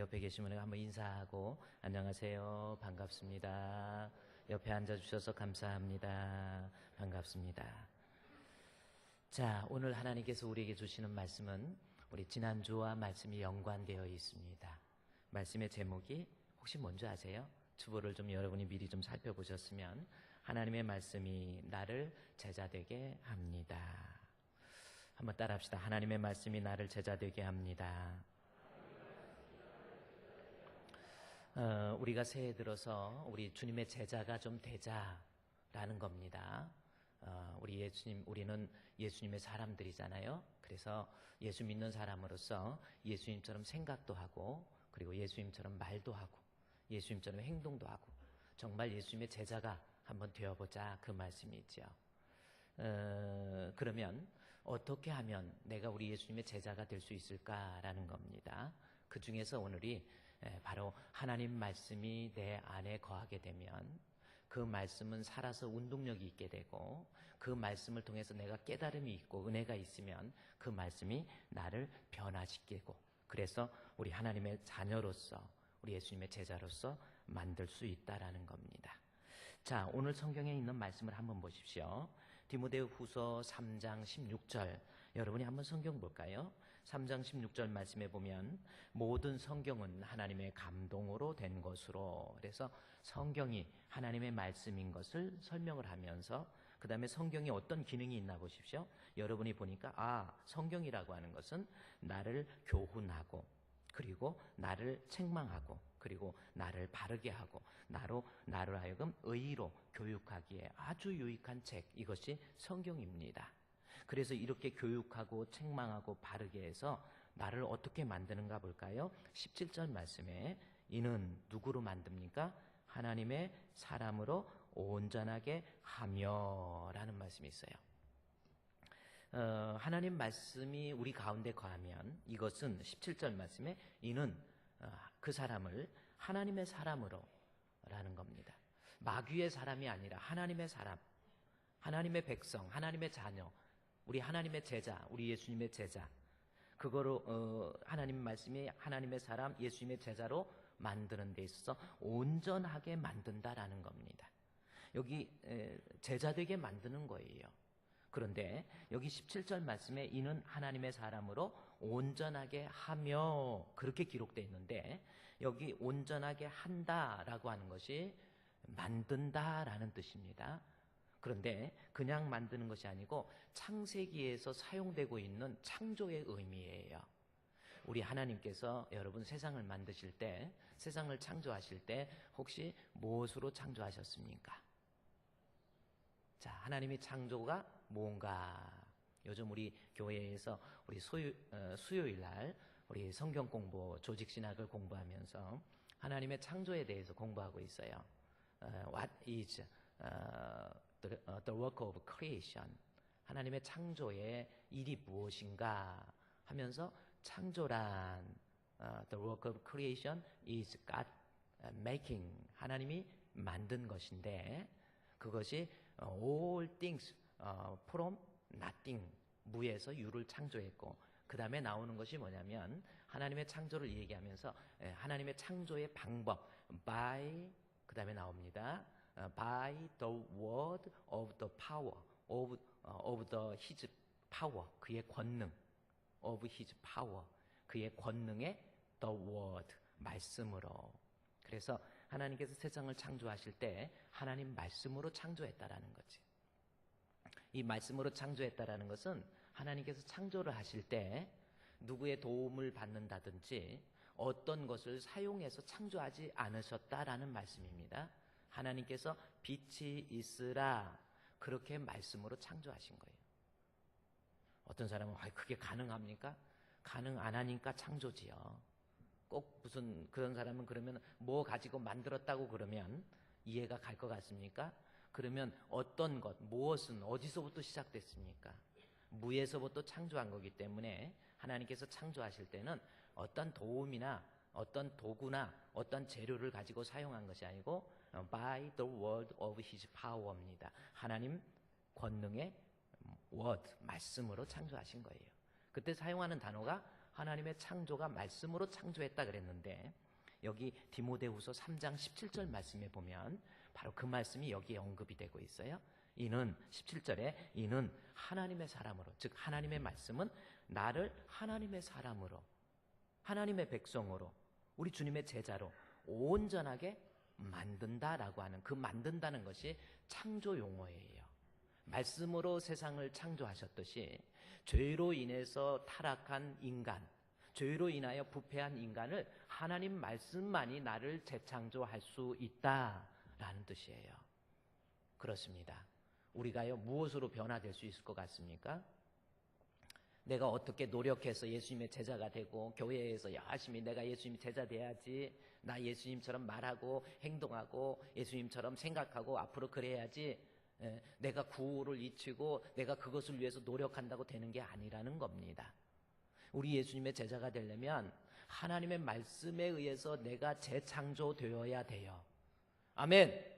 옆에 계신 분에게 한번 인사하고 안녕하세요. 반갑습니다. 옆에 앉아주셔서 감사합니다. 반갑습니다. 자, 오늘 하나님께서 우리에게 주시는 말씀은 우리 지난주와 말씀이 연관되어 있습니다. 말씀의 제목이 혹시 뭔지 아세요? 주보를 좀 여러분이 미리 좀 살펴보셨으면 하나님의 말씀이 나를 제자되게 합니다. 한번 따라합시다. 하나님의 말씀이 나를 제자되게 합니다. 우리가 새해 들어서 우리 주님의 제자가 좀 되자라는 겁니다. 우리는 예수님의 사람들이잖아요. 그래서 예수 믿는 사람으로서 예수님처럼 생각도 하고, 그리고 예수님처럼 말도 하고, 예수님처럼 행동도 하고, 정말 예수님의 제자가 한번 되어보자, 그 말씀이죠. 그러면 어떻게 하면 내가 우리 예수님의 제자가 될 수 있을까라는 겁니다. 그 중에서 오늘이 바로 하나님 말씀이 내 안에 거하게 되면 그 말씀은 살아서 운동력이 있게 되고, 그 말씀을 통해서 내가 깨달음이 있고 은혜가 있으면 그 말씀이 나를 변화시키고, 그래서 우리 하나님의 자녀로서, 우리 예수님의 제자로서 만들 수 있다라는 겁니다. 자, 오늘 성경에 있는 말씀을 한번 보십시오. 디모데 후서 3장 16절, 여러분이 한번 성경 볼까요? 3장 16절 말씀에 보면 모든 성경은 하나님의 감동으로 된 것으로, 그래서 성경이 하나님의 말씀인 것을 설명을 하면서 그 다음에 성경이 어떤 기능이 있나 보십시오. 여러분이 보니까 성경이라고 하는 것은 나를 교훈하고, 그리고 나를 책망하고, 그리고 나를 바르게 하고, 나를 하여금 의로 교육하기에 아주 유익한 책, 이것이 성경입니다. 그래서 이렇게 교육하고 책망하고 바르게 해서 나를 어떻게 만드는가 볼까요? 17절 말씀에 이는 누구로 만듭니까? 하나님의 사람으로 온전하게 하며 라는 말씀이 있어요. 하나님 말씀이 우리 가운데 거하면, 이것은 17절 말씀에 이는 그 사람을 하나님의 사람으로 라는 겁니다. 마귀의 사람이 아니라 하나님의 사람, 하나님의 백성, 하나님의 자녀, 우리 하나님의 제자, 우리 예수님의 제자, 그거로 하나님 말씀이 하나님의 사람, 예수님의 제자로 만드는 데 있어서 온전하게 만든다라는 겁니다. 여기 제자 되게 만드는 거예요. 그런데 여기 17절 말씀에 이는 하나님의 사람으로 온전하게 하며 그렇게 기록되어 있는데, 여기 온전하게 한다라고 하는 것이 만든다라는 뜻입니다. 그런데 그냥 만드는 것이 아니고 창세기에서 사용되고 있는 창조의 의미예요. 우리 하나님께서 여러분 세상을 만드실 때, 세상을 창조하실 때 혹시 무엇으로 창조하셨습니까? 자, 하나님의 창조가 뭔가, 요즘 우리 교회에서 우리 수요일 날 우리 성경 공부, 조직 신학을 공부하면서 하나님의 창조에 대해서 공부하고 있어요. What is the work of creation? 하나님의 창조의 일이 무엇인가 하면서, 창조란 the work of creation is God making, 하나님이 만든 것인데, 그것이 all things from nothing, 무에서 유를 창조했고, 그 다음에 나오는 것이 뭐냐면 하나님의 창조를 얘기하면서 하나님의 창조의 방법, by, 그 다음에 나옵니다. by the word of the power of the his power, 그의 권능, of his power, 그의 권능의 the word, 말씀으로. 그래서 하나님께서 세상을 창조하실 때 하나님 말씀으로 창조했다라는 거지. 이 말씀으로 창조했다라는 것은 하나님께서 창조를 하실 때 누구의 도움을 받는다든지 어떤 것을 사용해서 창조하지 않으셨다라는 말씀입니다. 하나님께서 빛이 있으라, 그렇게 말씀으로 창조하신 거예요. 어떤 사람은 그게 가능합니까? 가능 안 하니까 창조지요. 꼭 무슨 그런 사람은 그러면 뭐 가지고 만들었다고 그러면 이해가 갈 것 같습니까? 그러면 어떤 것, 무엇은 어디서부터 시작됐습니까? 무에서부터 창조한 거기 때문에 하나님께서 창조하실 때는 어떤 도움이나 어떤 도구나 어떤 재료를 가지고 사용한 것이 아니고 by the word of his power입니다. 하나님 권능의 word, 말씀으로 창조하신 거예요. 그때 사용하는 단어가 하나님의 창조가 말씀으로 창조했다 그랬는데 여기 디모데후서 3장 17절 말씀에 보면 바로 그 말씀이 여기에 언급이 되고 있어요. 이는 17절에 이는 하나님의 사람으로, 즉 하나님의 말씀은 나를 하나님의 사람으로, 하나님의 백성으로, 우리 주님의 제자로 온전하게 만든다라고 하는, 그 만든다는 것이 창조 용어예요. 말씀으로 세상을 창조하셨듯이 죄로 인해서 타락한 인간, 죄로 인하여 부패한 인간을 하나님 말씀만이 나를 재창조할 수 있다라는 뜻이에요. 그렇습니다. 우리가요, 무엇으로 변화될 수 있을 것 같습니까? 내가 어떻게 노력해서 예수님의 제자가 되고 교회에서 열심히 내가 예수님 제자 돼야지, 나 예수님처럼 말하고 행동하고 예수님처럼 생각하고 앞으로 그래야지, 내가 구호를 잊히고 내가 그것을 위해서 노력한다고 되는 게 아니라는 겁니다. 우리 예수님의 제자가 되려면 하나님의 말씀에 의해서 내가 재창조되어야 돼요. 아멘.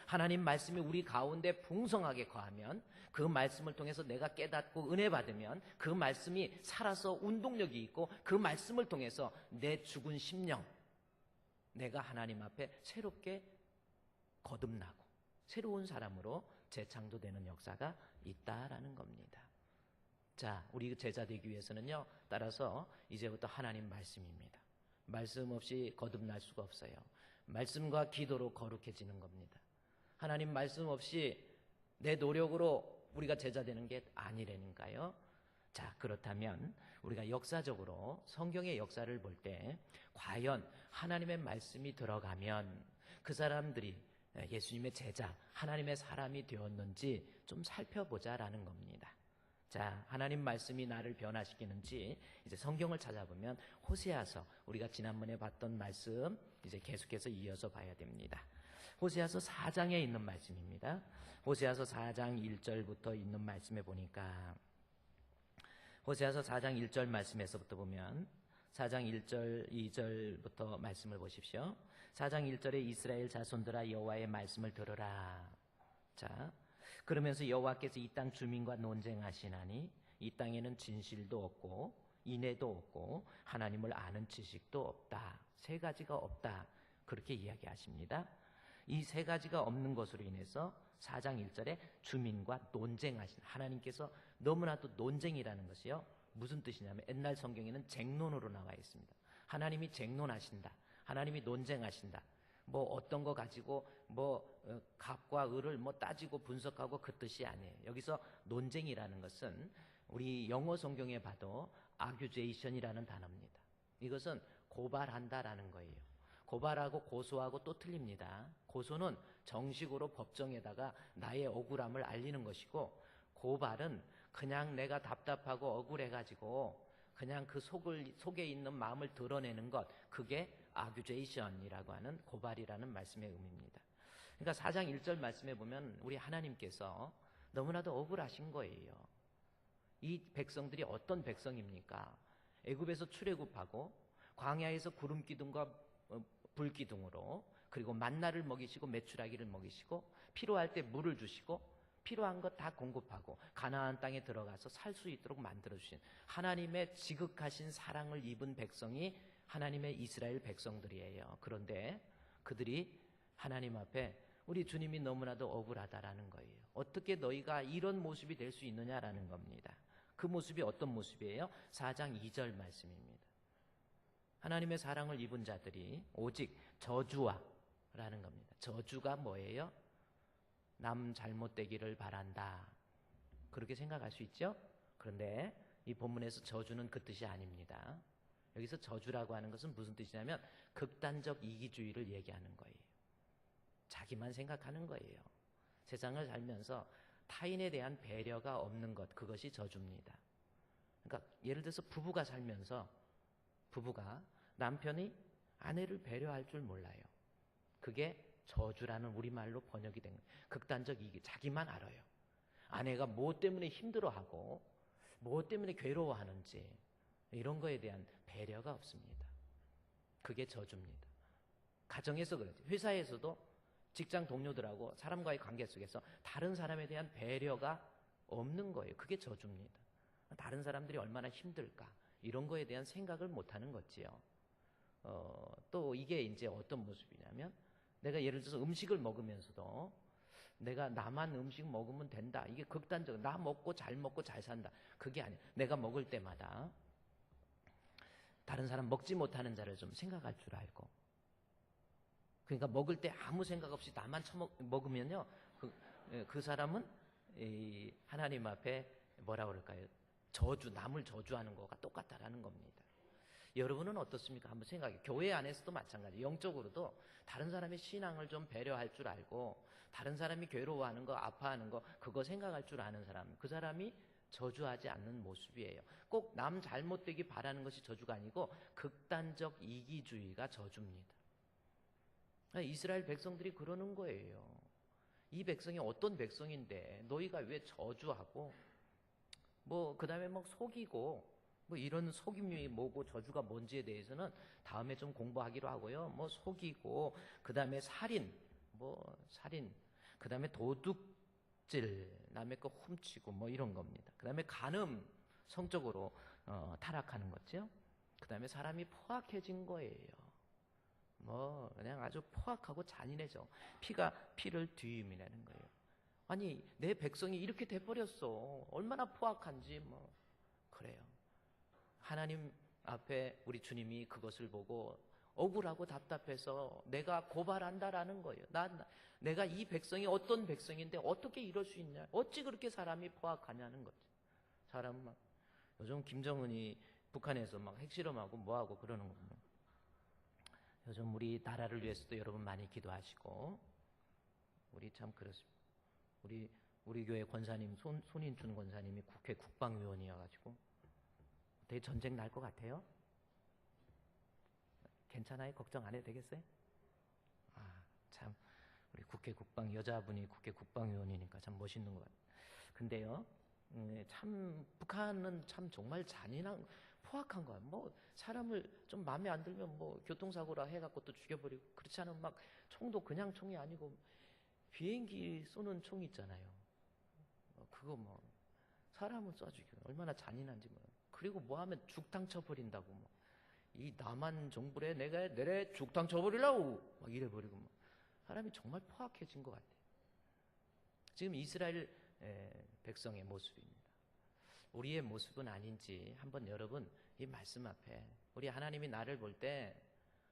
하나님 말씀이 우리 가운데 풍성하게 거하면, 그 말씀을 통해서 내가 깨닫고 은혜 받으면 그 말씀이 살아서 운동력이 있고, 그 말씀을 통해서 내 죽은 심령, 내가 하나님 앞에 새롭게 거듭나고 새로운 사람으로 재창조되는 역사가 있다라는 겁니다. 자, 우리 제자 되기 위해서는요, 따라서 이제부터 하나님 말씀입니다. 말씀 없이 거듭날 수가 없어요. 말씀과 기도로 거룩해지는 겁니다. 하나님 말씀 없이 내 노력으로 우리가 제자 되는 게 아니라니까요. 자, 그렇다면 우리가 역사적으로 성경의 역사를 볼 때 과연 하나님의 말씀이 들어가면 그 사람들이 예수님의 제자, 하나님의 사람이 되었는지 좀 살펴보자라는 겁니다. 자, 하나님 말씀이 나를 변화시키는지 이제 성경을 찾아보면 호세아서, 우리가 지난번에 봤던 말씀 이제 계속해서 이어서 봐야 됩니다. 호세아서 4장에 있는 말씀입니다. 호세아서 4장 1절부터 있는 말씀에 보니까, 호세아서 4장 1절 말씀에서부터 보면 4장 1절 2절부터 말씀을 보십시오. 4장 1절에 이스라엘 자손들아 여호와의 말씀을 들으라. 자, 그러면서 여호와께서 이 땅 주민과 논쟁하시나니 이 땅에는 진실도 없고 인애도 없고 하나님을 아는 지식도 없다. 세 가지가 없다. 그렇게 이야기하십니다. 이 세 가지가 없는 것으로 인해서 4장 1절에 주민과 논쟁하신, 하나님께서 너무나도 논쟁이라는 것이요, 무슨 뜻이냐면 옛날 성경에는 쟁론으로 나와 있습니다. 하나님이 쟁론하신다, 하나님이 논쟁하신다. 뭐 어떤 거 가지고 갑과 을을 따지고 분석하고 그 뜻이 아니에요. 여기서 논쟁이라는 것은 우리 영어 성경에 봐도 accusation이라는 단어입니다. 이것은 고발한다라는 거예요. 고발하고 고소하고 또 틀립니다. 고소는 정식으로 법정에다가 나의 억울함을 알리는 것이고, 고발은 그냥 내가 답답하고 억울해가지고 그냥 그 속에 있는 마음을 드러내는 것, 그게 accusation이라고 하는 고발이라는 말씀의 의미입니다. 그러니까 4장 1절 말씀에 보면 우리 하나님께서 너무나도 억울하신 거예요. 이 백성들이 어떤 백성입니까? 애굽에서 출애굽하고 광야에서 구름 기둥과 불 기둥으로, 그리고 만나를 먹이시고 메추라기를 먹이시고 필요할 때 물을 주시고 필요한 것 다 공급하고 가나안 땅에 들어가서 살 수 있도록 만들어주신 하나님의 지극하신 사랑을 입은 백성이 하나님의 이스라엘 백성들이에요. 그런데 그들이 하나님 앞에 우리 주님이 너무나도 억울하다라는 거예요. 어떻게 너희가 이런 모습이 될 수 있느냐라는 겁니다. 그 모습이 어떤 모습이에요? 4장 2절 말씀입니다. 하나님의 사랑을 입은 자들이 오직 저주와라는 겁니다. 저주가 뭐예요? 남 잘못되기를 바란다. 그렇게 생각할 수 있죠? 그런데 이 본문에서 저주는 그 뜻이 아닙니다. 여기서 저주라고 하는 것은 무슨 뜻이냐면 극단적 이기주의를 얘기하는 거예요. 자기만 생각하는 거예요. 세상을 살면서 타인에 대한 배려가 없는 것, 그것이 저주입니다. 그러니까 예를 들어서 부부가 살면서 부부가 남편이 아내를 배려할 줄 몰라요. 그게 저주라는 우리말로 번역이 된 거예요. 극단적 이기, 자기만 알아요. 아내가 뭐 때문에 힘들어하고 뭐 때문에 괴로워하는지 이런 거에 대한 배려가 없습니다. 그게 저주입니다. 가정에서 그렇죠. 회사에서도 직장 동료들하고 사람과의 관계 속에서 다른 사람에 대한 배려가 없는 거예요. 그게 저주입니다. 다른 사람들이 얼마나 힘들까, 이런 거에 대한 생각을 못 하는 거지요. 또 이게 이제 어떤 모습이냐면, 내가 예를 들어서 음식을 먹으면서도 내가 나만 음식 먹으면 된다. 이게 극단적, 나 먹고 잘 산다. 그게 아니야. 내가 먹을 때마다 다른 사람 먹지 못하는 자를 좀 생각할 줄 알고. 그러니까 먹을 때 아무 생각 없이 나만 먹으면요. 그 사람은 하나님 앞에 뭐라 그럴까요? 남을 저주하는 거가 똑같다라는 겁니다. 여러분은 어떻습니까? 한번 생각해. 교회 안에서도 마찬가지. 영적으로도 다른 사람의 신앙을 좀 배려할 줄 알고, 다른 사람이 괴로워하는 거, 아파하는 거, 그거 생각할 줄 아는 사람, 그 사람이 저주하지 않는 모습이에요. 꼭 남 잘못되기 바라는 것이 저주가 아니고 극단적 이기주의가 저주입니다. 이스라엘 백성들이 그러는 거예요. 이 백성이 어떤 백성인데 너희가 왜 저주하고 그 다음에 속이고, 이런 속임이 뭐고 저주가 뭔지에 대해서는 다음에 좀 공부하기로 하고요. 속이고, 그 다음에 살인, 그 다음에 도둑질, 남의 거 훔치고 이런 겁니다. 그 다음에 간음, 성적으로 타락하는 거죠. 그 다음에 사람이 포악해진 거예요. 그냥 아주 포악하고 잔인해져. 피를 뒤임이라는 거예요. 아니, 내 백성이 이렇게 돼버렸어. 얼마나 포악한지, 그래요. 하나님 앞에 우리 주님이 그것을 보고 억울하고 답답해서 내가 고발한다라는 거예요. 내가 이 백성이 어떤 백성인데 어떻게 이럴 수 있냐? 어찌 그렇게 사람이 포악하냐는 거죠. 사람 요즘 김정은이 북한에서 핵실험하고 뭐하고 그러는 겁니다. 요즘 우리 나라를 위해서도 여러분 많이 기도하시고, 우리 참 그렇습니다. 우리 교회 권사님 손인춘 권사님이 국회 국방위원이어가지고 되게 전쟁 날 것 같아요? 괜찮아요? 걱정 안 해도 되겠어요? 참 우리 여자분이 국회 국방위원이니까 참 멋있는 것 같아요. 근데요, 참 북한은 참 정말 잔인한 포악한 거야. 사람을 좀 마음에 안 들면 교통사고라 해갖고 또 죽여버리고, 그렇지 않으면 총도 그냥 총이 아니고 비행기 쏘는 총 있잖아요. 그거 사람을 쏴 죽이고 얼마나 잔인한지. 그리고 하면 죽탕 쳐버린다고. 이 남한 정부래 내래 죽탕 쳐버리려고 이래버리고. 사람이 정말 포악해진 것 같아요. 지금 이스라엘 백성의 모습입니다. 우리의 모습은 아닌지 한번 여러분 이 말씀 앞에, 우리 하나님이 나를 볼 때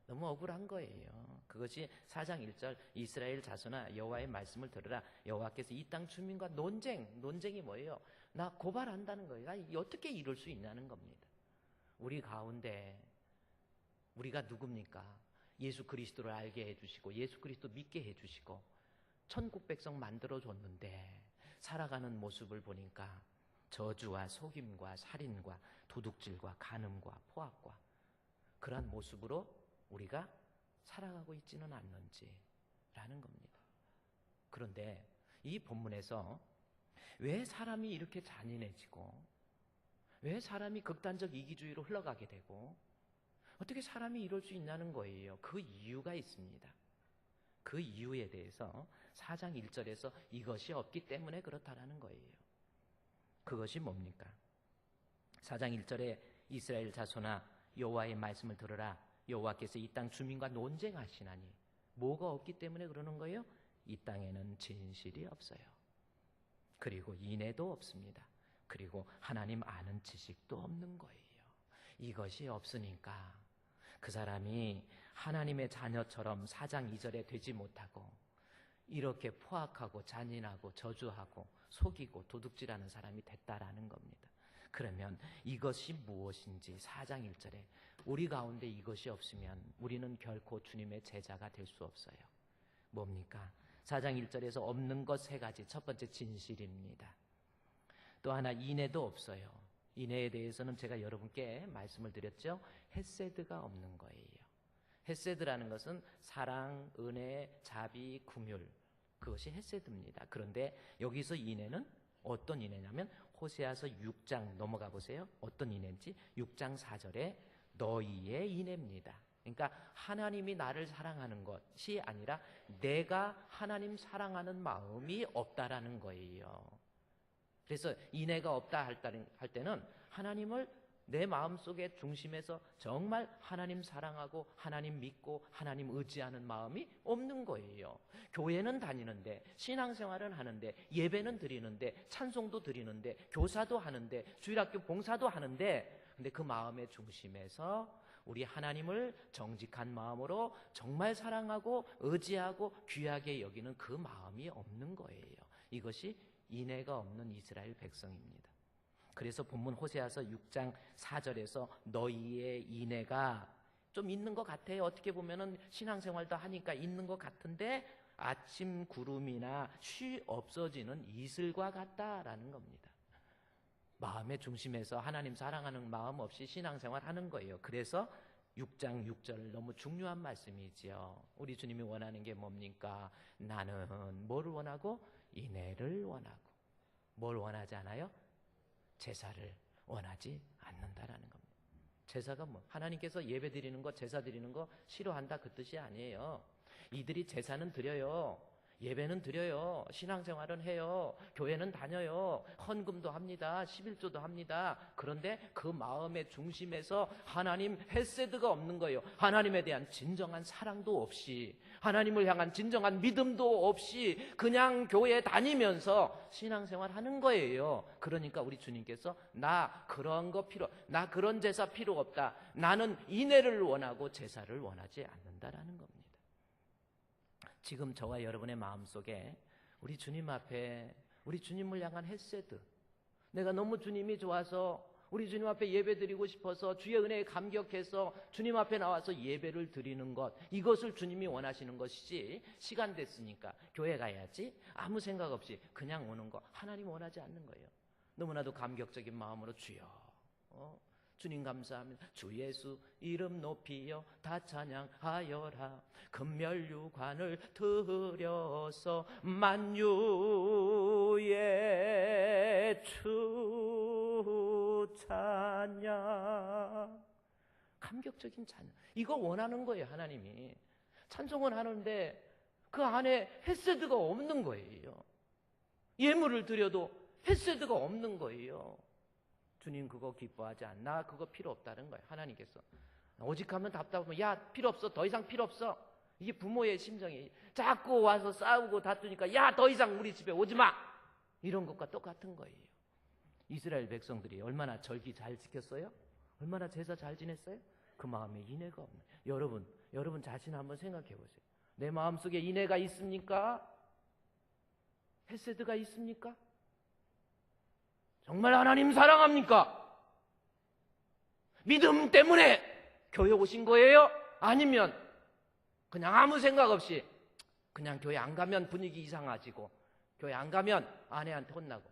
너무 억울한 거예요. 그것이 4장 1절 이스라엘 자손아 여호와의 말씀을 들으라. 여호와께서 이 땅 주민과 논쟁이 뭐예요? 나 고발한다는 거예요. 어떻게 이럴 수 있냐는 겁니다. 우리 가운데 우리가 누굽니까? 예수 그리스도를 알게 해주시고 예수 그리스도 믿게 해주시고 천국 백성 만들어줬는데 살아가는 모습을 보니까 저주와 속임과 살인과 도둑질과 간음과 포악과 그러한 모습으로 우리가 살아가고 있지는 않는지라는 겁니다. 그런데 이 본문에서 왜 사람이 이렇게 잔인해지고, 왜 사람이 극단적 이기주의로 흘러가게 되고, 어떻게 사람이 이럴 수 있냐는 거예요. 그 이유가 있습니다. 그 이유에 대해서 4장 1절에서 이것이 없기 때문에 그렇다라는 거예요. 그것이 뭡니까? 4장 1절에 이스라엘 자손아 여호와의 말씀을 들으라. 여호와께서 이 땅 주민과 논쟁하시나니. 뭐가 없기 때문에 그러는 거예요? 이 땅에는 진실이 없어요. 그리고 인애도 없습니다. 그리고 하나님 아는 지식도 없는 거예요. 이것이 없으니까 그 사람이 하나님의 자녀처럼 4장 2절에 되지 못하고 이렇게 포악하고 잔인하고 저주하고 속이고 도둑질하는 사람이 됐다라는 겁니다. 그러면 이것이 무엇인지 4장 1절에 우리 가운데 이것이 없으면 우리는 결코 주님의 제자가 될 수 없어요. 뭡니까? 4장 1절에서 없는 것 3가지. 첫 번째 진실입니다. 또 하나 인애도 없어요. 인애에 대해서는 제가 여러분께 말씀을 드렸죠. 헤세드가 없는 거예요. 헤세드라는 것은 사랑, 은혜, 자비, 긍휼, 그것이 헤세드입니다. 그런데 여기서 인애는 어떤 인애냐면 호세아서 6장 넘어가 보세요. 어떤 인애인지 6장 4절에 너희의 인애입니다. 그러니까 하나님이 나를 사랑하는 것이 아니라 내가 하나님 사랑하는 마음이 없다라는 거예요. 그래서 인애가 없다 할 때는 하나님을 내 마음속의 중심에서 정말 하나님 사랑하고 하나님 믿고 하나님 의지하는 마음이 없는 거예요. 교회는 다니는데, 신앙생활은 하는데, 예배는 드리는데, 찬송도 드리는데, 교사도 하는데, 주일학교 봉사도 하는데, 근데 그 마음의 중심에서 우리 하나님을 정직한 마음으로 정말 사랑하고 의지하고 귀하게 여기는 그 마음이 없는 거예요. 이것이 인애가 없는 이스라엘 백성입니다. 그래서 본문 호세아서 6장 4절에서 너희의 인애가 좀 있는 것 같아요. 어떻게 보면은 신앙생활도 하니까 있는 것 같은데 아침 구름이나 쉬 없어지는 이슬과 같다라는 겁니다. 마음의 중심에서 하나님 사랑하는 마음 없이 신앙생활 하는 거예요. 그래서 6장 6절 너무 중요한 말씀이지요. 우리 주님이 원하는 게 뭡니까? 나는 뭐를 원하고? 인애를 원하고. 뭘 원하지 않아요? 제사를 원하지 않는다라는 겁니다. 제사가 뭐? 하나님께서 예배 드리는 거, 제사 드리는 거 싫어한다 그 뜻이 아니에요. 이들이 제사는 드려요. 예배는 드려요. 신앙생활은 해요. 교회는 다녀요. 헌금도 합니다. 11조도 합니다. 그런데 그 마음의 중심에서 하나님 헤세드가 없는 거예요. 하나님에 대한 진정한 사랑도 없이, 하나님을 향한 진정한 믿음도 없이 그냥 교회 다니면서 신앙생활 하는 거예요. 그러니까 우리 주님께서 나 그런 제사 필요 없다. 나는 인애를 원하고 제사를 원하지 않는다라는 겁니다. 지금 저와 여러분의 마음속에 우리 주님 앞에 우리 주님을 향한 헤세드, 내가 너무 주님이 좋아서 우리 주님 앞에 예배 드리고 싶어서 주의 은혜에 감격해서 주님 앞에 나와서 예배를 드리는 것, 이것을 주님이 원하시는 것이지, 시간 됐으니까 교회 가야지 아무 생각 없이 그냥 오는 거 하나님 원하지 않는 거예요. 너무나도 감격적인 마음으로 주여 주님 감사합니다. 주 예수 이름 높이여 다 찬양하여라. 금멸유관을 들여서 만유의 주 찬양. 감격적인 찬양. 이거 원하는 거예요. 하나님이. 찬송은 하는데 그 안에 헤세드가 없는 거예요. 예물을 드려도 헤세드가 없는 거예요. 주님 그거 기뻐하지 않나? 그거 필요 없다는 거예요. 하나님께서. 오직 하면 답답하면 야 필요 없어. 더 이상 필요 없어. 이게 부모의 심정이. 자꾸 와서 싸우고 다투니까 야 더 이상 우리 집에 오지 마. 이런 것과 똑같은 거예요. 이스라엘 백성들이 얼마나 절기 잘 지켰어요? 얼마나 제사 잘 지냈어요? 그 마음에 인애가 없네. 여러분 자신 한번 생각해 보세요. 내 마음속에 인애가 있습니까? 헤세드가 있습니까? 정말 하나님 사랑합니까? 믿음 때문에 교회 오신 거예요? 아니면 그냥 아무 생각 없이 그냥 교회 안 가면 분위기 이상해지고 교회 안 가면 아내한테 혼나고,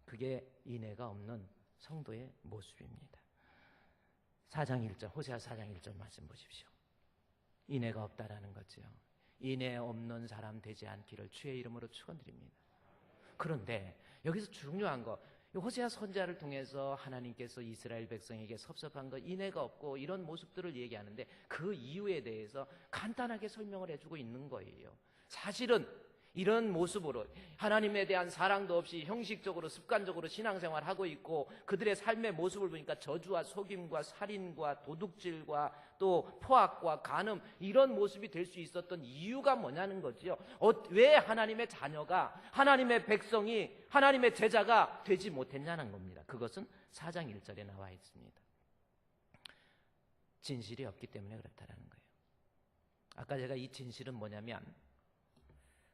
그게 인애가 없는 성도의 모습입니다. 4장 1절, 호세아 4장 1절 말씀 보십시오. 인애가 없다라는 거죠. 인애 없는 사람 되지 않기를 주의 이름으로 축원드립니다. 그런데 여기서 중요한 거, 호세아 선지자를 통해서 하나님께서 이스라엘 백성에게 섭섭한 거, 인애가 없고 이런 모습들을 얘기하는데 그 이유에 대해서 간단하게 설명을 해주고 있는 거예요. 사실은 이런 모습으로 하나님에 대한 사랑도 없이 형식적으로 습관적으로 신앙생활하고 있고, 그들의 삶의 모습을 보니까 저주와 속임과 살인과 도둑질과 또 포악과 간음, 이런 모습이 될 수 있었던 이유가 뭐냐는 거지요. 왜 하나님의 자녀가, 하나님의 백성이, 하나님의 제자가 되지 못했냐는 겁니다. 그것은 4장 1절에 나와 있습니다. 진실이 없기 때문에 그렇다는 거예요. 아까 제가 이 진실은 뭐냐면,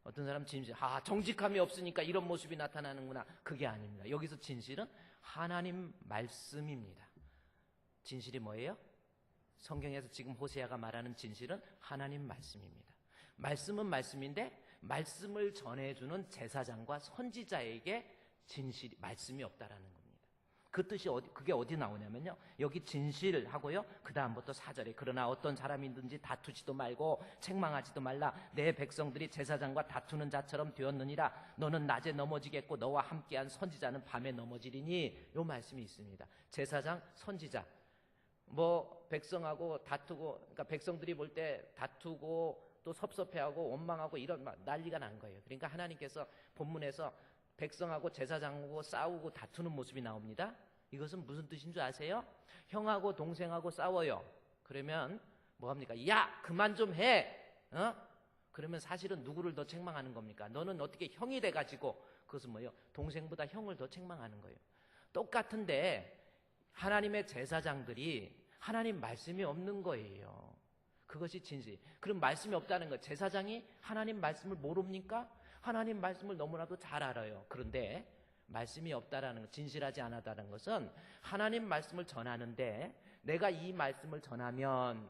어떤 사람 진실, 정직함이 없으니까 이런 모습이 나타나는구나. 그게 아닙니다. 여기서 진실은 하나님 말씀입니다. 진실이 뭐예요? 성경에서 지금 호세아가 말하는 진실은 하나님 말씀입니다. 말씀은 말씀인데 말씀을 전해주는 제사장과 선지자에게 말씀이 없다라는 겁니다. 그 뜻이 그게 어디 나오냐면요, 여기 진실하고요, 그 다음부터 4절에 그러나 어떤 사람이든지 다투지도 말고 책망하지도 말라. 내 백성들이 제사장과 다투는 자처럼 되었느니라. 너는 낮에 넘어지겠고 너와 함께한 선지자는 밤에 넘어지리니. 요 말씀이 있습니다. 제사장, 선지자, 백성하고 다투고, 그러니까 백성들이 볼 때 다투고 또 섭섭해하고 원망하고 이런 난리가 난 거예요. 그러니까 하나님께서 본문에서 백성하고 제사장하고 싸우고 다투는 모습이 나옵니다. 이것은 무슨 뜻인 줄 아세요? 형하고 동생하고 싸워요. 그러면 뭐합니까? 야, 그만 좀 해. 그러면 사실은 누구를 더 책망하는 겁니까? 너는 어떻게 형이 돼가지고, 그것은 뭐예요? 동생보다 형을 더 책망하는 거예요. 똑같은데 하나님의 제사장들이 하나님 말씀이 없는 거예요. 그것이 진실. 그럼 말씀이 없다는 거, 제사장이 하나님 말씀을 모릅니까? 하나님 말씀을 너무나도 잘 알아요. 그런데 말씀이 없다라는 것, 진실하지 않았다는 것은 하나님 말씀을 전하는데 내가 이 말씀을 전하면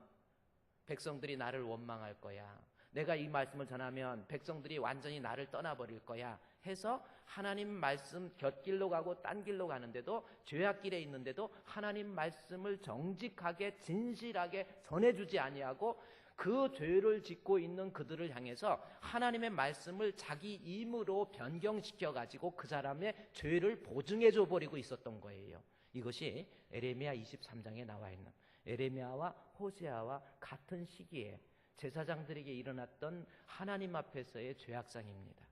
백성들이 나를 원망할 거야. 내가 이 말씀을 전하면 백성들이 완전히 나를 떠나버릴 거야 해서 하나님 말씀 곁길로 가고 딴 길로 가는데도, 죄악길에 있는데도 하나님 말씀을 정직하게 진실하게 전해주지 아니하고 그 죄를 짓고 있는 그들을 향해서 하나님의 말씀을 자기 임으로 변경시켜 가지고 그 사람의 죄를 보증해 줘 버리고 있었던 거예요. 이것이 에레미야 23장에 나와 있는, 에레미야와 호세아와 같은 시기에 제사장들에게 일어났던 하나님 앞에서의 죄악상입니다.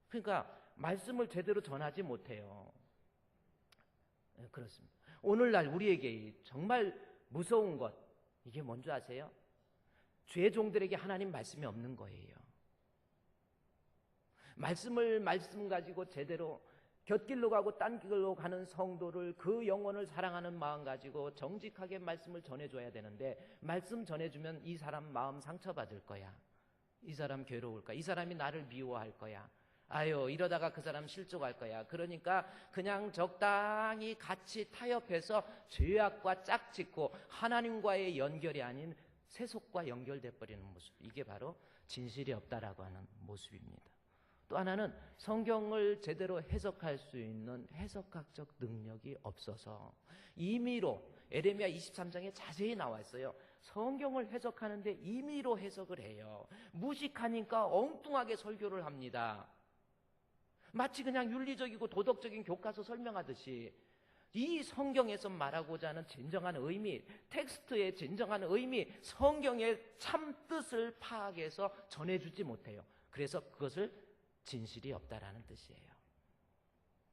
그러니까 말씀을 제대로 전하지 못해요. 그렇습니다. 오늘날 우리에게 정말 무서운 것, 이게 뭔지 아세요? 죄종들에게 하나님 말씀이 없는 거예요. 말씀 가지고 제대로 곁길로 가고 딴 길로 가는 성도를, 그 영혼을 사랑하는 마음 가지고 정직하게 말씀을 전해줘야 되는데, 말씀 전해주면 이 사람 마음 상처받을 거야. 이 사람 괴로울 거야. 이 사람이 나를 미워할 거야. 아유, 이러다가 그 사람 실족할 거야. 그러니까 그냥 적당히 같이 타협해서 죄악과 짝짓고 하나님과의 연결이 아닌 세속과 연결돼 버리는 모습, 이게 바로 진실이 없다라고 하는 모습입니다. 또 하나는 성경을 제대로 해석할 수 있는 해석학적 능력이 없어서 임의로, 에레미야 23장에 자세히 나와 있어요. 성경을 해석하는데 임의로 해석을 해요. 무식하니까 엉뚱하게 설교를 합니다. 마치 그냥 윤리적이고 도덕적인 교과서 설명하듯이 이 성경에서 말하고자 하는 진정한 의미, 텍스트의 진정한 의미, 성경의 참 뜻을 파악해서 전해주지 못해요. 그래서 그것을 진실이 없다라는 뜻이에요.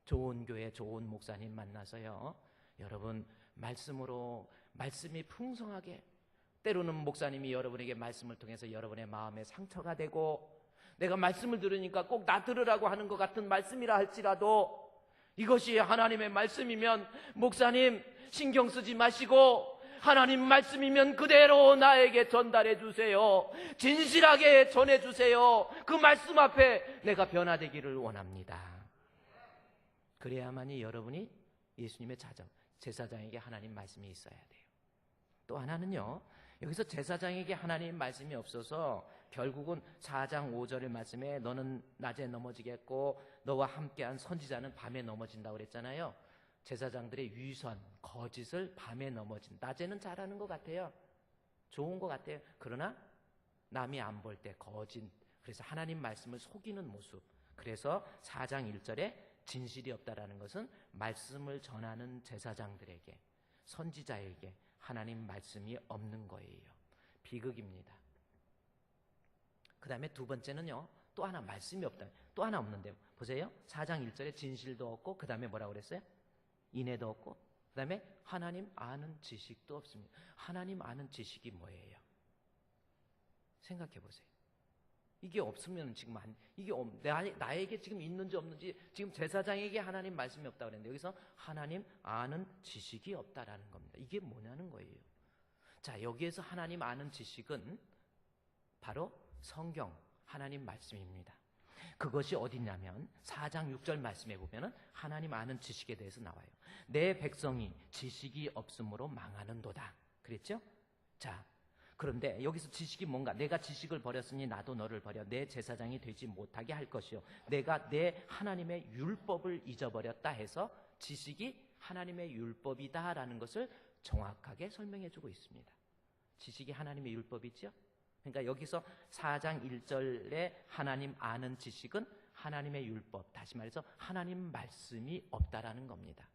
좋은 교회, 좋은 목사님 만나서요, 여러분 말씀이 풍성하게, 때로는 목사님이 여러분에게 말씀을 통해서 여러분의 마음에 상처가 되고, 내가 말씀을 들으니까 꼭 나 들으라고 하는 것 같은 말씀이라 할지라도 이것이 하나님의 말씀이면 목사님 신경 쓰지 마시고 하나님 말씀이면 그대로 나에게 전달해 주세요. 진실하게 전해 주세요. 그 말씀 앞에 내가 변화되기를 원합니다. 그래야만이 여러분이 예수님의 제사장에게 하나님 말씀이 있어야 돼요. 또 하나는요, 여기서 제사장에게 하나님 말씀이 없어서 결국은 4장 5절의 말씀에 너는 낮에 넘어지겠고 너와 함께한 선지자는 밤에 넘어진다고 그랬잖아요. 제사장들의 위선, 거짓을 밤에 넘어진, 낮에는 잘하는 것 같아요. 좋은 것 같아요. 그러나 남이 안 볼 때 거짓, 그래서 하나님 말씀을 속이는 모습. 그래서 4장 1절에 진실이 없다라는 것은 말씀을 전하는 제사장들에게, 선지자에게 하나님 말씀이 없는 거예요. 비극입니다. 그 다음에 두 번째는요, 또 하나 말씀이 없다. 또 하나 없는데요. 보세요. 4장 1절에 진실도 없고, 그 다음에 뭐라고 그랬어요? 인애도 없고, 그 다음에 하나님 아는 지식도 없습니다. 하나님 아는 지식이 뭐예요? 생각해 보세요. 이게 없으면 지금 나에게 지금 있는지 없는지, 지금 제사장에게 하나님 말씀이 없다고 그랬는데 여기서 하나님 아는 지식이 없다라는 겁니다. 이게 뭐냐는 거예요. 자, 여기에서 하나님 아는 지식은 바로 성경, 하나님 말씀입니다. 그것이 어디냐면 4장 6절 말씀에 보면은 하나님 아는 지식에 대해서 나와요. 내 백성이 지식이 없으므로 망하는도다 그랬죠? 자, 그런데 여기서 지식이 뭔가, 내가 지식을 버렸으니 나도 너를 버려 내 제사장이 되지 못하게 할 것이요, 내가 내 하나님의 율법을 잊어버렸다 해서 지식이 하나님의 율법이다라는 것을 정확하게 설명해 주고 있습니다. 지식이 하나님의 율법이죠. 그러니까 여기서 4장 1절에 하나님 아는 지식은 하나님의 율법, 다시 말해서 하나님 말씀이 없다라는 겁니다.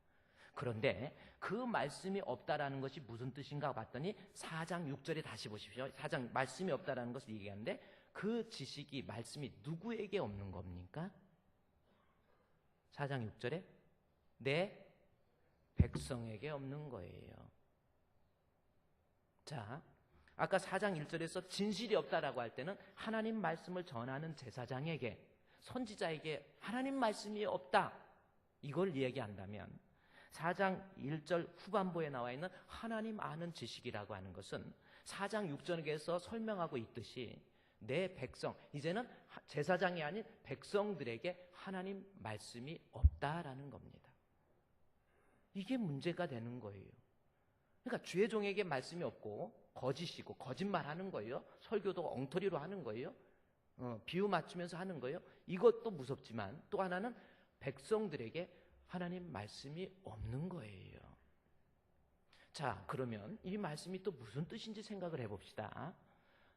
그런데 그 말씀이 없다라는 것이 무슨 뜻인가 봤더니 4장 6절에 다시 보십시오. 4장 말씀이 없다라는 것을 얘기하는데 그 지식이, 말씀이 누구에게 없는 겁니까? 4장 6절에 내 백성에게 없는 거예요. 자, 아까 4장 1절에서 진실이 없다라고 할 때는 하나님 말씀을 전하는 제사장에게, 선지자에게 하나님 말씀이 없다, 이걸 얘기한다면 4장 1절 후반부에 나와 있는 하나님 아는 지식이라고 하는 것은 4장 6절에서 설명하고 있듯이 내 백성, 이제는 제사장이 아닌 백성들에게 하나님 말씀이 없다라는 겁니다. 이게 문제가 되는 거예요. 그러니까 주의 종에게 말씀이 없고 거짓이고 거짓말하는 거예요. 설교도 엉터리로 하는 거예요. 비유 맞추면서 하는 거예요. 이것도 무섭지만 또 하나는 백성들에게 하나님 말씀이 없는 거예요. 자, 그러면 이 말씀이 또 무슨 뜻인지 생각을 해봅시다.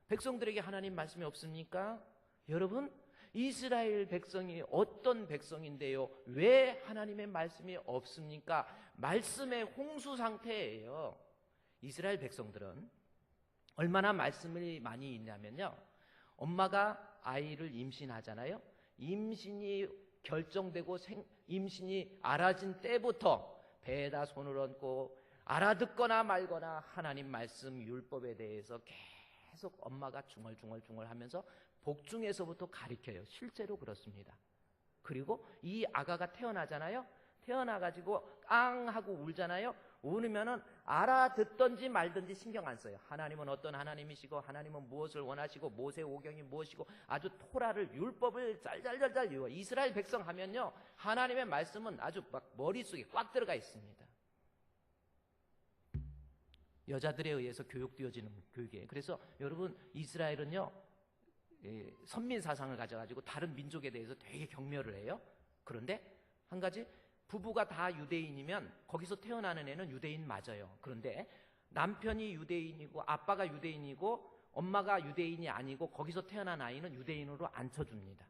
백성들에게 하나님 말씀이 없습니까? 여러분, 이스라엘 백성이 어떤 백성인데요? 왜 하나님의 말씀이 없습니까? 말씀의 홍수 상태예요. 이스라엘 백성들은 얼마나 말씀이 많이 있냐면요, 엄마가 아이를 임신하잖아요. 임신이 결정되고 임신이 알아진 때부터 배에다 손을 얹고 알아듣거나 말거나 하나님 말씀 율법에 대해서 계속 엄마가 중얼중얼 하면서 복중에서부터 가르쳐요. 실제로 그렇습니다. 그리고 이 아가가 태어나잖아요. 태어나가지고 앙 하고 울잖아요. 울으면은 알아듣던지 말든지 신경 안 써요. 하나님은 어떤 하나님이시고 하나님은 무엇을 원하시고 모세 오경이 무엇이고 아주 토라를, 율법을 짤짤짤짤 외워. 이스라엘 백성 하면요, 하나님의 말씀은 아주 막 머릿속에 꽉 들어가 있습니다. 여자들에 의해서 교육되어지는 교육이에요. 그래서 여러분, 이스라엘은요, 선민 사상을 가져가지고 다른 민족에 대해서 되게 경멸을 해요. 그런데 한 가지, 부부가 다 유대인이면 거기서 태어나는 애는 유대인 맞아요. 그런데 남편이 유대인이고 아빠가 유대인이고 엄마가 유대인이 아니고 거기서 태어난 아이는 유대인으로 안 쳐줍니다.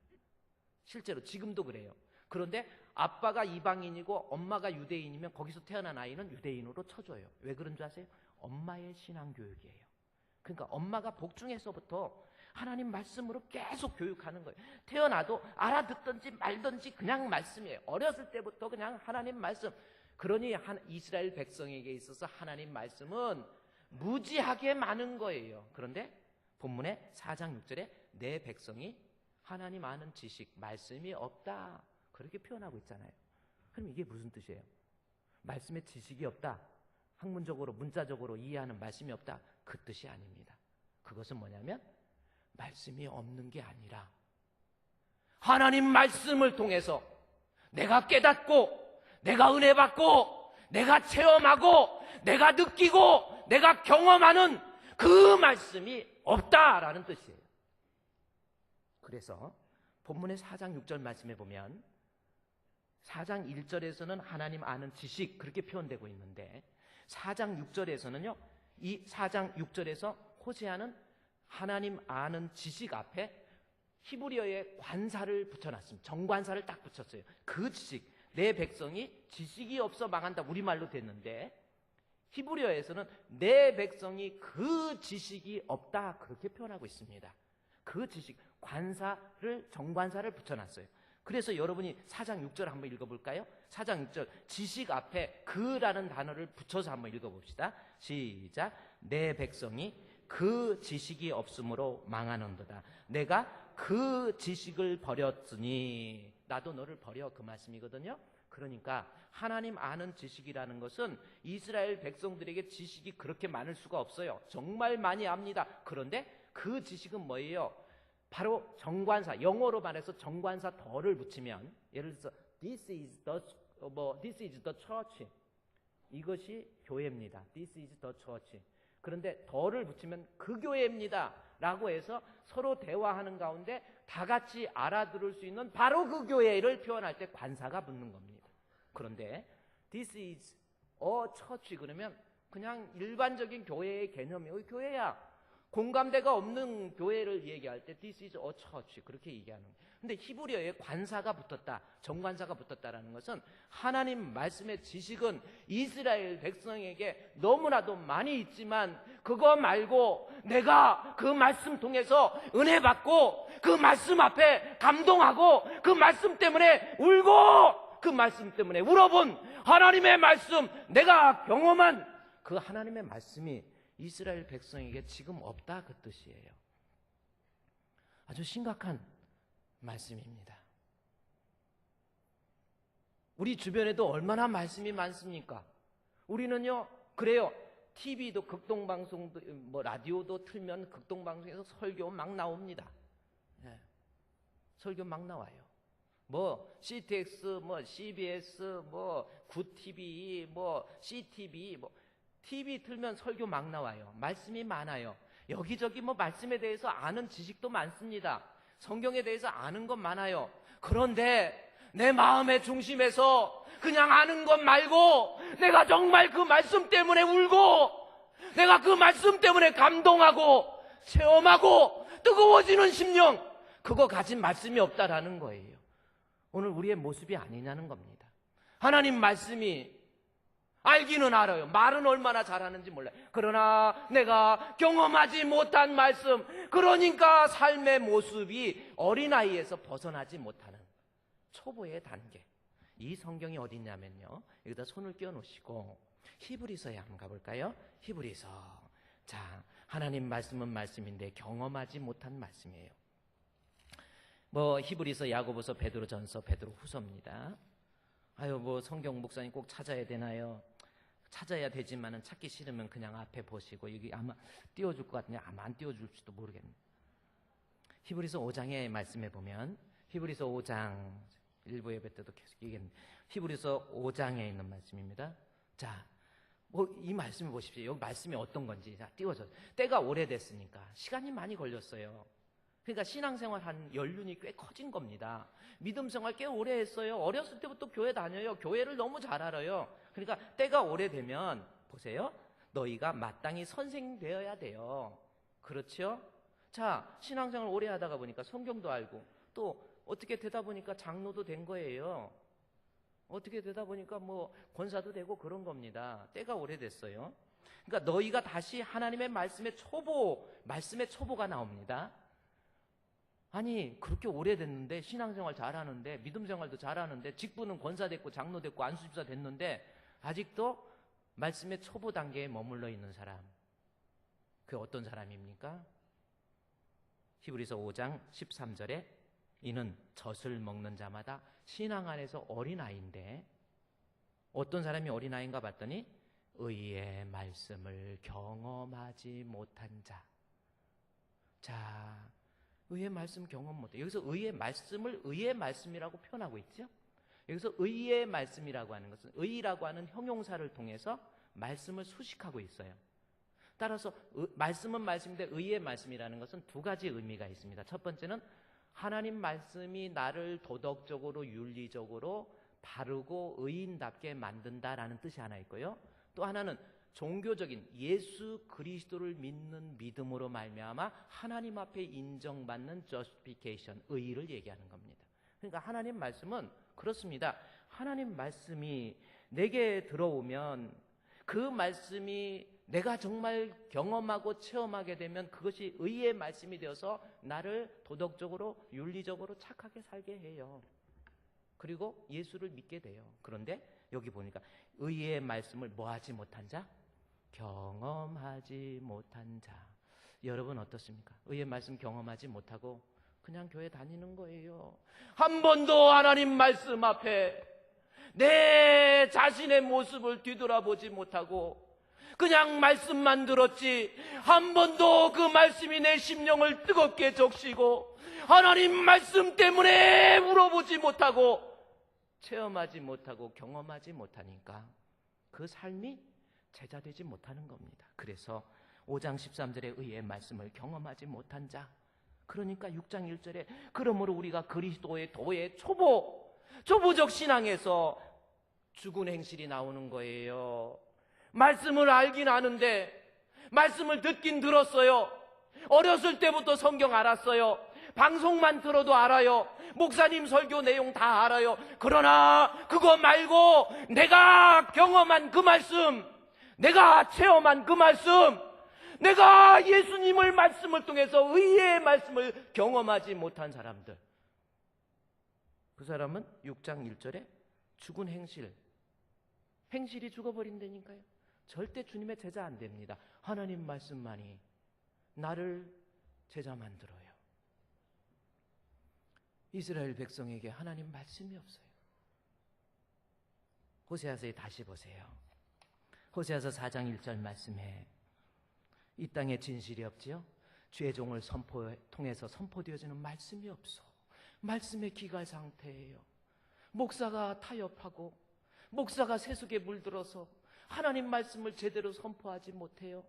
실제로 지금도 그래요. 그런데 아빠가 이방인이고 엄마가 유대인이면 거기서 태어난 아이는 유대인으로 쳐줘요. 왜 그런 줄 아세요? 엄마의 신앙교육이에요. 그러니까 엄마가 복중에서부터 하나님 말씀으로 계속 교육하는 거예요. 태어나도 알아듣든지 말든지 그냥 말씀이에요. 어렸을 때부터 그냥 하나님 말씀. 그러니 이스라엘 백성에게 있어서 하나님 말씀은 무지하게 많은 거예요. 그런데 본문의 4장 6절에 내 백성이 하나님 아는 지식, 말씀이 없다, 그렇게 표현하고 있잖아요. 그럼 이게 무슨 뜻이에요? 말씀에 지식이 없다, 학문적으로 문자적으로 이해하는 말씀이 없다, 그 뜻이 아닙니다. 그것은 뭐냐면 말씀이 없는 게 아니라 하나님 말씀을 통해서 내가 깨닫고 내가 은혜 받고 내가 체험하고 내가 느끼고 내가 경험하는 그 말씀이 없다라는 뜻이에요. 그래서 본문의 4장 6절 말씀에 보면 4장 1절에서는 하나님 아는 지식, 그렇게 표현되고 있는데 4장 6절에서는요, 이 4장 6절에서 호세아는 하나님 아는 지식 앞에 히브리어의 관사를 붙여놨습니다. 정관사를 딱 붙였어요. 그 지식, 내 백성이 지식이 없어 망한다, 우리말로 됐는데 히브리어에서는 내 백성이 그 지식이 없다, 그렇게 표현하고 있습니다. 그 지식, 관사를, 정관사를 붙여놨어요. 그래서 여러분이 4장 6절 한번 읽어볼까요? 4장 6절, 지식 앞에 그라는 단어를 붙여서 한번 읽어봅시다. 시작. 내 백성이 그 지식이 없으므로 망하는도다. 내가 그 지식을 버렸으니 나도 너를 버려, 그 말씀이거든요. 그러니까 하나님 아는 지식이라는 것은 이스라엘 백성들에게 지식이 그렇게 많을 수가 없어요. 정말 많이 압니다. 그런데 그 지식은 뭐예요? 바로 정관사, 영어로 말해서 정관사 더를 붙이면, 예를 들어서 this is the church, 이것이 교회입니다. This is the church. 그런데 더를 붙이면 그 교회입니다 라고 해서 서로 대화하는 가운데 다 같이 알아들을 수 있는 바로 그 교회를 표현할 때 관사가 붙는 겁니다. 그런데 this is a church 그러면 그냥 일반적인 교회의 개념이에요. 교회야. 공감대가 없는 교회를 얘기할 때 this is a church, 그렇게 얘기하는 거예요. 근데 히브리어에 관사가 붙었다, 정관사가 붙었다라는 것은 하나님 말씀의 지식은 이스라엘 백성에게 너무나도 많이 있지만 그거 말고 내가 그 말씀 통해서 은혜 받고 그 말씀 앞에 감동하고 그 말씀 때문에 울고 그 말씀 때문에 울어본 하나님의 말씀, 내가 경험한 그 하나님의 말씀이 이스라엘 백성에게 지금 없다, 그 뜻이에요. 아주 심각한 말씀입니다. 우리 주변에도 얼마나 말씀이 많습니까? 우리는요, 그래요. TV도 극동방송도 뭐 라디오도 틀면 극동방송에서 설교 막 나옵니다. 네. 설교 막 나와요. 뭐 CTX, 뭐 CBS, 뭐 굿TV, 뭐 CTV, 뭐 TV 틀면 설교 막 나와요. 말씀이 많아요. 여기저기 뭐 말씀에 대해서 아는 지식도 많습니다. 성경에 대해서 아는 것 많아요. 그런데 내 마음의 중심에서 그냥 아는 것 말고 내가 정말 그 말씀 때문에 울고 내가 그 말씀 때문에 감동하고 체험하고 뜨거워지는 심령, 그거 가진 말씀이 없다라는 거예요. 오늘 우리의 모습이 아니냐는 겁니다. 하나님 말씀이 알기는 알아요. 말은 얼마나 잘하는지 몰라요. 그러나 내가 경험하지 못한 말씀, 그러니까 삶의 모습이 어린아이에서 벗어나지 못하는 초보의 단계. 이 성경이 어디 있냐면요, 여기다 손을 끼워 놓으시고 히브리서에 한번 가볼까요? 히브리서. 자, 하나님 말씀은 말씀인데 경험하지 못한 말씀이에요. 뭐 히브리서, 야고보서, 베드로전서, 베드로후서입니다. 아유, 뭐 성경 목사님 꼭 찾아야 되나요? 찾아야 되지만은 찾기 싫으면 그냥 앞에 보시고, 여기 아마 띄워줄 것 같은데 아마 안 띄워줄지도 모르겠네요. 히브리서 5장의 말씀에 보면, 히브리서 5장 일부 예배 때도 계속 얘기했는데 히브리서 5장에 있는 말씀입니다. 자, 뭐 이 말씀을 보십시오. 여기 말씀이 어떤 건지. 자, 띄워줘. 때가 오래됐으니까 시간이 많이 걸렸어요. 그러니까 신앙생활 한 연륜이 꽤 커진 겁니다. 믿음생활 꽤 오래 했어요. 어렸을 때부터 교회 다녀요. 교회를 너무 잘 알아요. 그러니까 때가 오래되면 보세요, 너희가 마땅히 선생 되어야 돼요. 그렇죠? 자, 신앙생활 오래 하다가 보니까 성경도 알고 또 어떻게 되다 보니까 장로도 된 거예요. 어떻게 되다 보니까 뭐 권사도 되고 그런 겁니다. 때가 오래됐어요. 그러니까 너희가 다시 하나님의 말씀의 초보가 나옵니다. 아니, 그렇게 오래됐는데 신앙생활 잘하는데 믿음생활도 잘하는데 직분은 권사 됐고 장로 됐고 안수집사 됐는데 아직도 말씀의 초보 단계에 머물러 있는 사람, 그게 어떤 사람입니까? 히브리서 5장 13절에 이는 젖을 먹는 자마다 신앙 안에서 어린아이인데, 어떤 사람이 어린아이인가 봤더니 의의 말씀을 경험하지 못한 자. 자, 의의 말씀 경험 못해. 여기서 의의 말씀을 의의 말씀이라고 표현하고 있죠. 여기서 의의 말씀이라고 하는 것은 의라고 하는 형용사를 통해서 말씀을 수식하고 있어요. 따라서 말씀은 말씀인데 의의 말씀이라는 것은 두 가지 의미가 있습니다. 첫 번째는 하나님 말씀이 나를 도덕적으로 윤리적으로 바르고 의인답게 만든다라는 뜻이 하나 있고요. 또 하나는 종교적인 예수 그리스도를 믿는 믿음으로 말미암아 하나님 앞에 인정받는 justification, 의의를 얘기하는 겁니다. 그러니까 하나님 말씀은 그렇습니다. 하나님 말씀이 내게 들어오면 그 말씀이 내가 정말 경험하고 체험하게 되면 그것이 의의 말씀이 되어서 나를 도덕적으로 윤리적으로 착하게 살게 해요. 그리고 예수를 믿게 돼요. 그런데 여기 보니까 의의 말씀을 뭐하지 못한 자? 경험하지 못한 자. 여러분 어떻습니까? 의의 말씀 경험하지 못하고 그냥 교회 다니는 거예요. 한 번도 하나님 말씀 앞에 내 자신의 모습을 뒤돌아보지 못하고 그냥 말씀만 들었지 한 번도 그 말씀이 내 심령을 뜨겁게 적시고 하나님 말씀 때문에 울어보지 못하고 체험하지 못하고 경험하지 못하니까 그 삶이 제자되지 못하는 겁니다. 그래서 5장 13절에 의의 말씀을 경험하지 못한 자, 그러니까 6장 1절에 그러므로 우리가 그리스도의 도의 초보적 신앙에서 죽은 행실이 나오는 거예요. 말씀을 알긴 아는데 말씀을 듣긴 들었어요. 어렸을 때부터 성경 알았어요. 방송만 들어도 알아요. 목사님 설교 내용 다 알아요. 그러나 그거 말고 내가 경험한 그 말씀, 내가 체험한 그 말씀, 내가 예수님을 말씀을 통해서 의의 말씀을 경험하지 못한 사람들, 그 사람은 6장 1절에 죽은 행실이 죽어버린다니까요. 절대 주님의 제자 안 됩니다. 하나님 말씀만이 나를 제자 만들어요. 이스라엘 백성에게 하나님 말씀이 없어요. 호세아서에 다시 보세요. 호세아서 4장 1절 말씀에 이 땅에 진실이 없지요? 주의 종을 통해서 선포되어지는 말씀이 없어. 말씀의 기갈 상태예요. 목사가 타협하고 목사가 세속에 물들어서 하나님 말씀을 제대로 선포하지 못해요.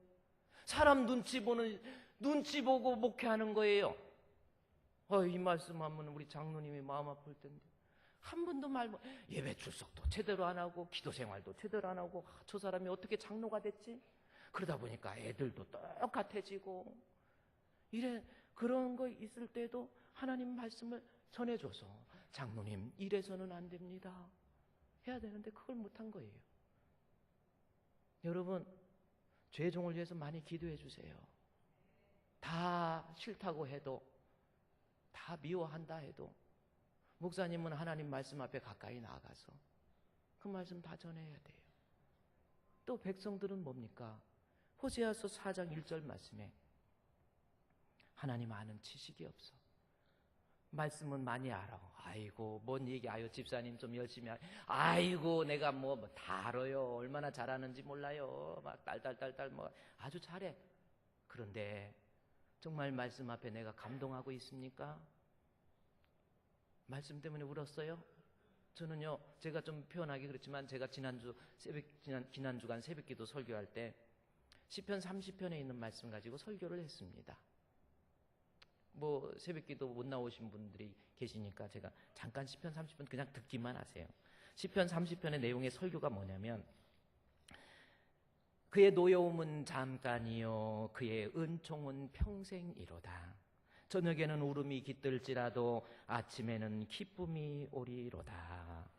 사람 눈치 보고 목회하는 거예요. 이 말씀하면 우리 장로님이 마음 아플 텐데 한 번도 예배 출석도 제대로 안 하고 기도 생활도 제대로 안 하고 저 사람이 어떻게 장로가 됐지? 그러다 보니까 애들도 똑같아지고 그런 거 있을 때도 하나님 말씀을 전해줘서 장로님 이래서는 안 됩니다 해야 되는데 그걸 못한 거예요. 여러분 죄 종을 위해서 많이 기도해 주세요. 다 싫다고 해도 다 미워한다 해도 목사님은 하나님 말씀 앞에 가까이 나가서 그 말씀 다 전해야 돼요. 또 백성들은 뭡니까? 호세아서 4장 1절 말씀에 하나님 아는 지식이 없어. 말씀은 많이 알아. 아이고 뭔 얘기, 아유 집사님 좀 열심히 아이고 내가 뭐 다 알아요. 얼마나 잘하는지 몰라요. 막 딸딸딸딸 뭐 아주 잘해. 그런데 정말 말씀 앞에 내가 감동하고 있습니까? 말씀 때문에 울었어요? 저는요, 제가 좀 표현하기 그렇지만 제가 지난 주간 새벽기도 설교할 때 시편 30편에 있는 말씀 가지고 설교를 했습니다. 뭐 새벽기도 못 나오신 분들이 계시니까 제가 잠깐 시편 30편 그냥 듣기만 하세요. 시편 30편의 내용의 설교가 뭐냐면 그의 노여움은 잠깐이요 그의 은총은 평생이로다. 저녁에는 울음이 깃들지라도 아침에는 기쁨이 오리로다.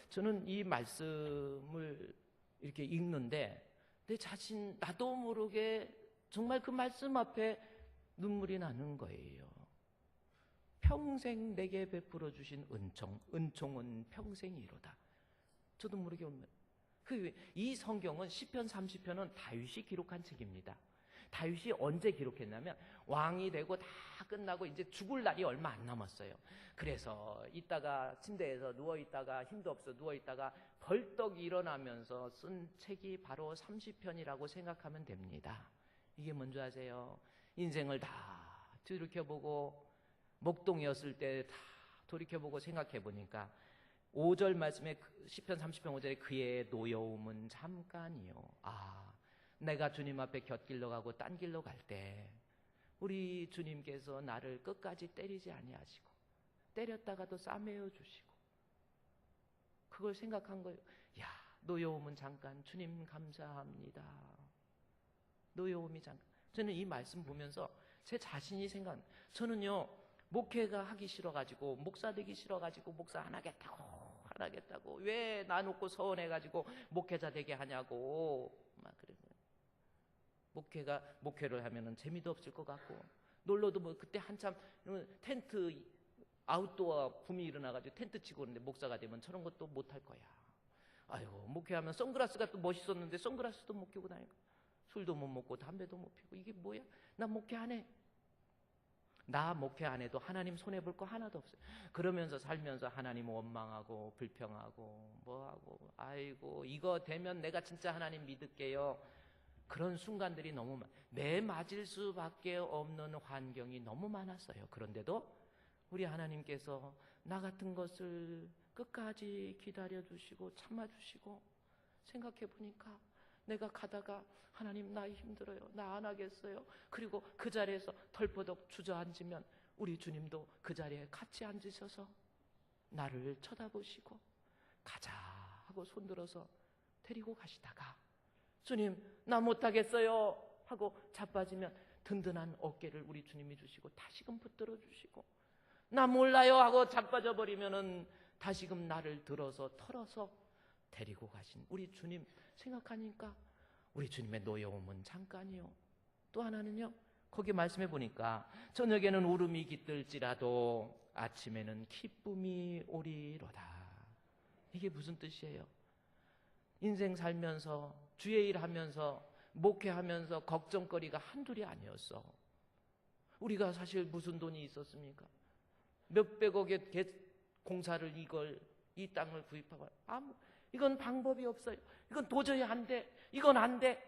저는 이 말씀을 이렇게 읽는데 내 자신 나도 모르게 정말 그 말씀 앞에 눈물이 나는 거예요. 평생 내게 베풀어 주신 은총은 평생이로다. 저도 모르게 이 성경은 시편 30편은 다윗이 기록한 책입니다. 다윗이 언제 기록했냐면 왕이 되고 다 끝나고 이제 죽을 날이 얼마 안 남았어요. 그래서 있다가 침대에서 누워있다가 힘도 없어 누워있다가 벌떡 일어나면서 쓴 책이 바로 30편이라고 생각하면 됩니다. 이게 뭔지 아세요? 인생을 다 돌이켜보고 목동이었을 때 다 돌이켜보고 생각해보니까 5절 말씀에 시편 30편 5절에 그의 노여움은 잠깐이요. 내가 주님 앞에 곁길로 가고 딴 길로 갈 때 우리 주님께서 나를 끝까지 때리지 아니하시고 때렸다가도 싸매어 주시고 그걸 생각한 거예요. 노여움은 잠깐 주님 감사합니다. 노여움이 잠깐. 저는 이 말씀 보면서 제 자신이 저는요 목회가 하기 싫어가지고 목사 되기 싫어가지고 목사 안 하겠다고 왜 나 놓고 서운해가지고 목회자 되게 하냐고 막 그래요. 목회를 하면은 재미도 없을 것 같고 놀러도 뭐 그때 한참 텐트 아웃도어 붐이 일어나가지고 텐트 치고 오는데 목사가 되면 저런 것도 못할 거야. 아이고 목회하면 선글라스가 또 멋있었는데 선글라스도 못 끼고 다니고 술도 못 먹고 담배도 못 피고 이게 뭐야? 나 목회 안 해. 나 목회 안 해도 하나님 손해볼 거 하나도 없어요. 그러면서 살면서 하나님 원망하고 불평하고 뭐하고 아이고 이거 되면 내가 진짜 하나님 믿을게요. 그런 순간들이 너무 매 맞을 수밖에 없는 환경이 너무 많았어요. 그런데도 우리 하나님께서 나 같은 것을 끝까지 기다려주시고 참아주시고 생각해 보니까 내가 가다가 하나님 나 힘들어요. 나 안 하겠어요. 그리고 그 자리에서 덜퍼덕 주저앉으면 우리 주님도 그 자리에 같이 앉으셔서 나를 쳐다보시고 가자 하고 손들어서 데리고 가시다가 주님 나 못하겠어요 하고 자빠지면 든든한 어깨를 우리 주님이 주시고 다시금 붙들어 주시고 나 몰라요 하고 자빠져 버리면은 다시금 나를 들어서 털어서 데리고 가신 우리 주님 생각하니까 우리 주님의 노여움은 잠깐이요. 또 하나는요 거기 말씀해 보니까 저녁에는 울음이 깃들지라도 아침에는 기쁨이 오리로다. 이게 무슨 뜻이에요? 인생 살면서 주의 일 하면서 목회하면서 걱정거리가 한둘이 아니었어. 우리가 사실 무슨 돈이 있었습니까? 몇백억의 공사를 이 땅을 구입하고 이건 방법이 없어요. 이건 도저히 안 돼. 이건 안 돼.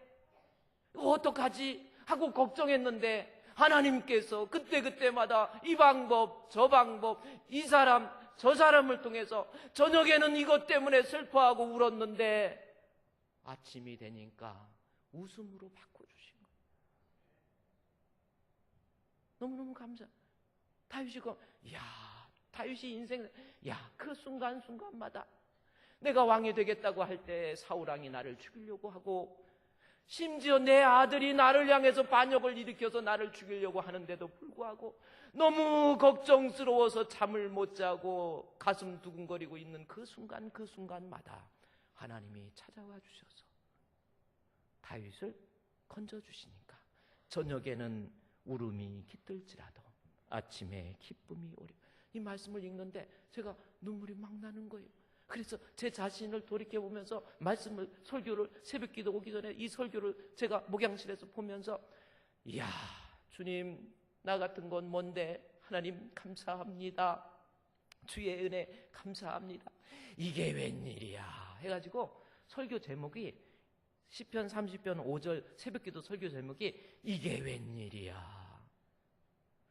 이거 어떡하지? 하고 걱정했는데 하나님께서 그때마다 이 방법, 저 방법, 이 사람, 저 사람을 통해서 저녁에는 이것 때문에 슬퍼하고 울었는데 아침이 되니까 웃음으로 바꿔주신 거예요. 너무너무 다윗이 다윗이 인생, 그 순간순간마다 내가 왕이 되겠다고 할 때 사울왕이 나를 죽이려고 하고, 심지어 내 아들이 나를 향해서 반역을 일으켜서 나를 죽이려고 하는데도 불구하고 너무 걱정스러워서 잠을 못 자고 가슴 두근거리고 있는 그 순간마다 하나님이 찾아와 주셔서 다윗을 건져주시니까 저녁에는 울음이 깃들지라도 아침에 기쁨이 오리. 이 말씀을 읽는데 제가 눈물이 막 나는 거예요. 그래서 제 자신을 돌이켜보면서 설교를 새벽 기도 오기 전에 이 설교를 제가 목양실에서 보면서 이야, 주님, 나 같은 건 뭔데 하나님 감사합니다. 주의 은혜 감사합니다. 이게 웬일이야 해가지고 설교 제목이 시편 30편 5절 새벽 기도 설교 제목이 이게 웬일이야.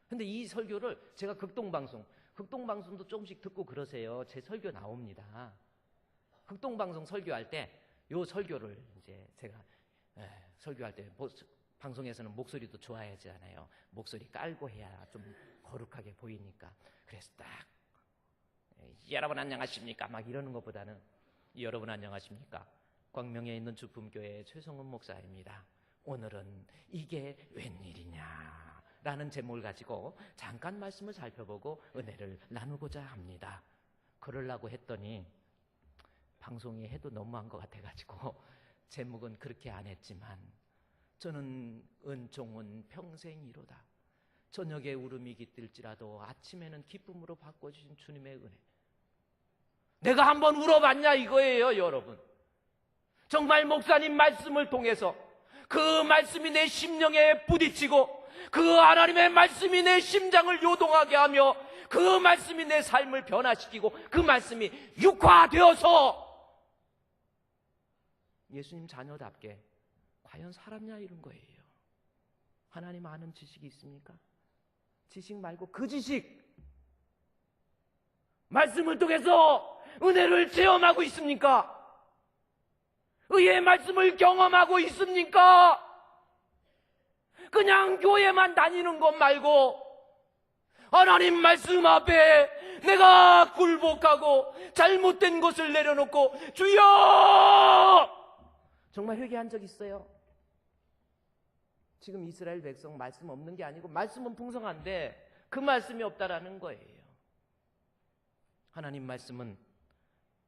근데 이 설교를 제가 극동방송도 조금씩 듣고 그러세요. 제 설교 나옵니다. 극동방송 설교할 때 요 설교를 이제 제가 설교할 때 방송에서는 목소리도 좋아야 하잖아요. 목소리 깔고 해야 좀 거룩하게 보이니까. 그래서 딱 여러분 안녕하십니까 막 이러는 것보다는 여러분 안녕하십니까 광명에 있는 주품교회 최성훈 목사입니다. 오늘은 이게 웬일이냐 라는 제목을 가지고 잠깐 말씀을 살펴보고 은혜를 나누고자 합니다. 그러려고 했더니 방송에 해도 너무한 것 같아가지고 제목은 그렇게 안 했지만 저는 은총은 평생이로다. 저녁에 울음이 깃들지라도 아침에는 기쁨으로 바꿔주신 주님의 은혜. 내가 한번 울어봤냐 이거예요, 여러분. 정말 목사님 말씀을 통해서 그 말씀이 내 심령에 부딪히고 그 하나님의 말씀이 내 심장을 요동하게 하며 그 말씀이 내 삶을 변화시키고 그 말씀이 육화되어서 예수님 자녀답게 과연 살았냐 이런 거예요. 하나님 아는 지식이 있습니까? 지식 말고 그 지식 말씀을 통해서 은혜를 체험하고 있습니까? 의의 말씀을 경험하고 있습니까? 그냥 교회만 다니는 것 말고 하나님 말씀 앞에 내가 굴복하고 잘못된 것을 내려놓고 주여! 정말 회개한 적 있어요? 지금 이스라엘 백성 말씀 없는 게 아니고 말씀은 풍성한데 그 말씀이 없다라는 거예요. 하나님 말씀은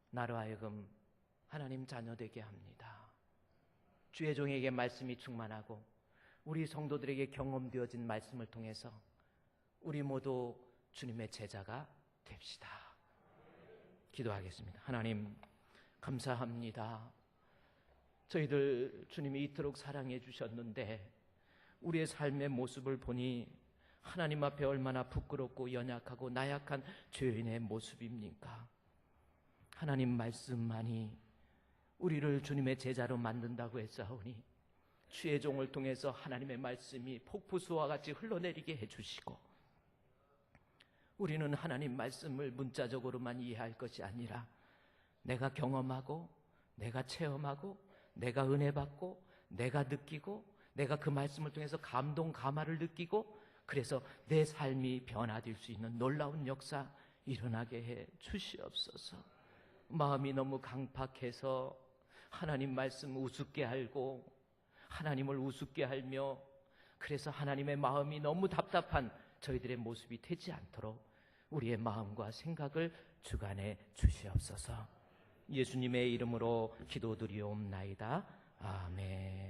나로 하여금 하나님 자녀 되게 합니다. 주의 종에게 말씀이 충만하고 우리 성도들에게 경험되어진 말씀을 통해서 우리 모두 주님의 제자가 됩시다. 기도하겠습니다. 하나님 감사합니다. 저희들 주님이 이토록 사랑해 주셨는데 우리의 삶의 모습을 보니 하나님 앞에 얼마나 부끄럽고 연약하고 나약한 죄인의 모습입니까? 하나님 말씀만이 우리를 주님의 제자로 만든다고 했사오니 주의 종을 통해서 하나님의 말씀이 폭포수와 같이 흘러내리게 해주시고 우리는 하나님 말씀을 문자적으로만 이해할 것이 아니라 내가 경험하고 내가 체험하고 내가 은혜 받고 내가 느끼고 내가 그 말씀을 통해서 감동 감화를 느끼고 그래서 내 삶이 변화될 수 있는 놀라운 역사 일어나게 해 주시옵소서. 마음이 너무 강팍해서 하나님 말씀 우습게 알고 하나님을 우습게 알며 그래서 하나님의 마음이 너무 답답한 저희들의 모습이 되지 않도록 우리의 마음과 생각을 주관해 주시옵소서. 예수님의 이름으로 기도드리옵나이다. 아멘.